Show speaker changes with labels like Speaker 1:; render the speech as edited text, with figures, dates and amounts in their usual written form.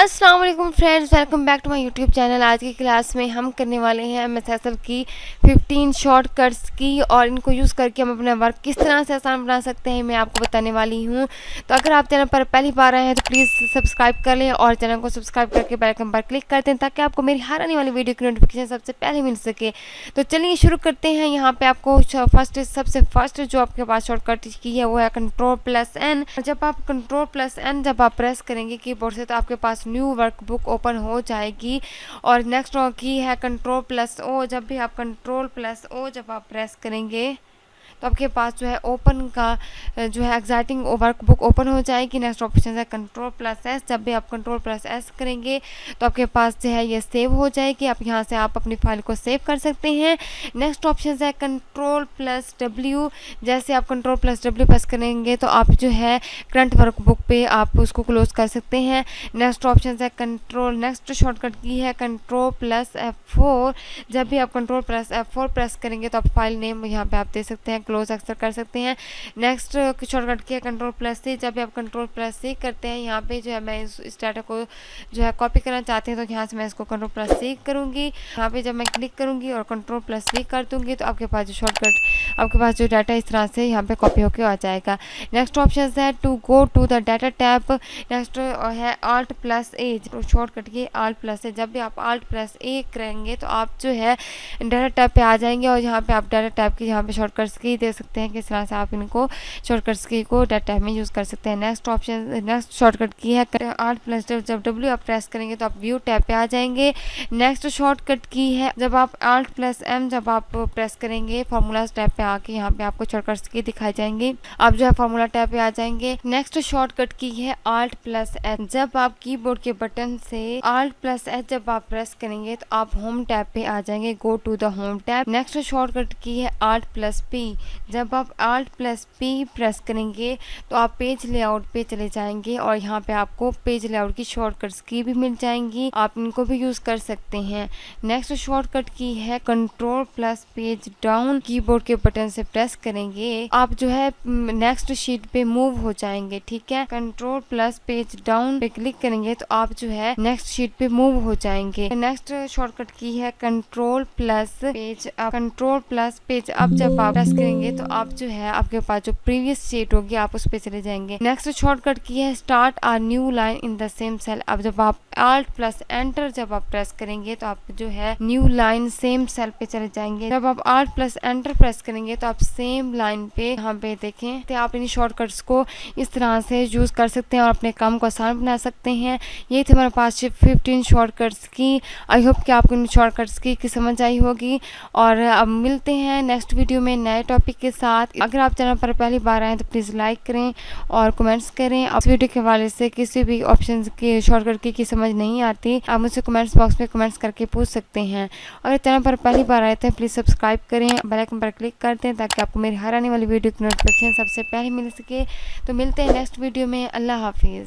Speaker 1: अस्सलाम वालेकुम friends, welcome back to my YouTube channel. आज की क्लास में हम करने वाले हैं एमएस एक्सेल की 15 शॉर्टकट्स की, और इनको यूज़ करके हम अपना वर्क किस तरह से आसान बना सकते हैं मैं आपको बताने वाली हूं। तो अगर आप चैनल पर पहली बार आए हैं तो प्लीज़ सब्सक्राइब कर लें और चैनल को सब्सक्राइब करके बेल आइकन पर क्लिक कर दें ताकि आपको मेरी हर आने वाली वीडियो की नोटिफिकेशन सबसे पहले मिल सके। तो चलिए शुरू करते हैं। यहाँ पे आपको सबसे फर्स्ट जो आपके पास शॉर्टकट की है वो है Ctrl+N। जब आप Ctrl+N जब आप प्रेस करेंगे कीबोर्ड से तो आपके पास न्यू वर्कबुक ओपन हो जाएगी। और नेक्स्ट की है Ctrl+O। जब भी आप Ctrl+O जब आप प्रेस करेंगे तो आपके पास जो है ओपन का जो है एग्जाइटिंग वर्कबुक ओपन हो जाएगी। नेक्स्ट ऑप्शन है Ctrl+S। जब भी आप Ctrl+S करेंगे तो आपके पास जो है ये सेव हो जाएगी। आप यहाँ से आप अपनी फाइल को सेव कर सकते हैं। नेक्स्ट ऑप्शन है Ctrl+W। जैसे आप Ctrl+W प्रेस करेंगे तो आप जो है करंट वर्कबुक पे आप उसको क्लोज कर सकते हैं। नेक्स्ट ऑप्शन है नेक्स्ट शॉर्टकट की है Ctrl+F4। जब भी आप Ctrl+F4 प्रेस करेंगे तो आप फाइल नेम यहाँ पे आप दे सकते हैं, क्लोज अक्सर कर सकते हैं। नेक्स्ट शॉर्टकट की है Ctrl+C। जब भी आप Ctrl+C करते हैं यहाँ पे जो है मैं इस डाटा को जो है कॉपी करना चाहते हैं तो यहाँ से मैं इसको Ctrl+C करूँगी। यहाँ पे जब मैं क्लिक करूँगी और Ctrl+V कर दूँगी तो आपके पास जो शॉर्टकट आपके पास जो डाटा इस तरह से यहाँ पे कॉपी होकर आ जाएगा। नेक्स्ट ऑप्शन है to go to the data tab. Next है Alt+A। शॉर्टकट की Alt+A। जब भी आप Alt+A करेंगे तो आप जो है डाटा टैब पे आ जाएंगे और यहाँ पे आप डाटा टैब की यहाँ पे शॉर्टकट्स की दे सकते हैं किस तरह से आप इनको शॉर्टकट्स की को डाटा टैब में यूज़ कर सकते हैं। नेक्स्ट शॉर्टकट की है Alt+W। जब W आप प्रेस करेंगे तो आप व्यू टैब पे आ जाएंगे। नेक्स्ट शॉर्टकट की है जब आप Alt+M जब आप प्रेस करेंगे फार्मूलाज टैब पे आके यहाँ पे आपको शॉर्टकट्स की दिखाई जाएंगी। आप जो है फार्मूला टैब पे आ जाएंगे। नेक्स्ट शॉर्टकट की है Alt+H। जब आप कीबोर्ड के बटन से Alt+H जब आप प्रेस करेंगे तो आप होम टैब पे आ जाएंगे, go to the home tab. Next shortcut की है Alt+P। जब आप Alt+P प्रेस करेंगे तो आप पेज लेआउट पे चले जाएंगे और यहाँ पे आपको पेज लेआउट की शॉर्टकट्स की भी मिल जाएंगी, आप इनको भी यूज कर सकते हैं। नेक्स्ट शॉर्टकट की है Ctrl+पेज डाउन। कीबोर्ड के बटन से प्रेस करेंगे आप जो है नेक्स्ट शीट पे मूव हो जाएंगे, ठीक है। Ctrl+पेज डाउन पे क्लिक करेंगे तो आप जो है नेक्स्ट शीट पे मूव हो जाएंगे। नेक्स्ट शॉर्टकट की है Ctrl+पेज अप। Ctrl+पेज अप जब आप प्रेस करेंगे तो आप जो है आपके पास जो प्रीवियस शीट होगी आप उस पे चले जाएंगे। नेक्स्ट शॉर्टकट की है start a new line in the same cell. अब जब आप Alt+Enter जब आप प्रेस करेंगे तो आप जो है न्यू लाइन सेम सेल पे चले जाएंगे। जब आप Alt+Enter प्रेस करेंगे तो आप सेम लाइन पे यहाँ पे देखें तो आप इन शॉर्टकट्स को इस तरह से यूज कर सकते हैं और अपने काम को आसान बना सकते हैं। ये थे हमारे पास 15 शॉर्टकट्स की। आई होप कि आपको इन शॉर्टकट्स की समझ आई होगी। और अब मिलते हैं नेक्स्ट वीडियो में नए टॉपिक के साथ। अगर आप चैनल पर पहली बार आए तो प्लीज़ लाइक करें और कमेंट्स करें। इस वीडियो के हवाले से किसी भी ऑप्शन के शॉर्टकट की समझ नहीं आती आप मुझसे कमेंट्स बॉक्स में कमेंट्स करके पूछ सकते हैं। अगर चैनल पर पहली बार आए तो प्लीज़ सब्सक्राइब करें, बेल आइकन पर क्लिक कर दें ताकि आपको मेरी हर आने वाली वीडियो की नोटिफिकेशन सबसे पहले मिल सके। तो मिलते हैं नेक्स्ट वीडियो में। अल्लाह हाफिज़।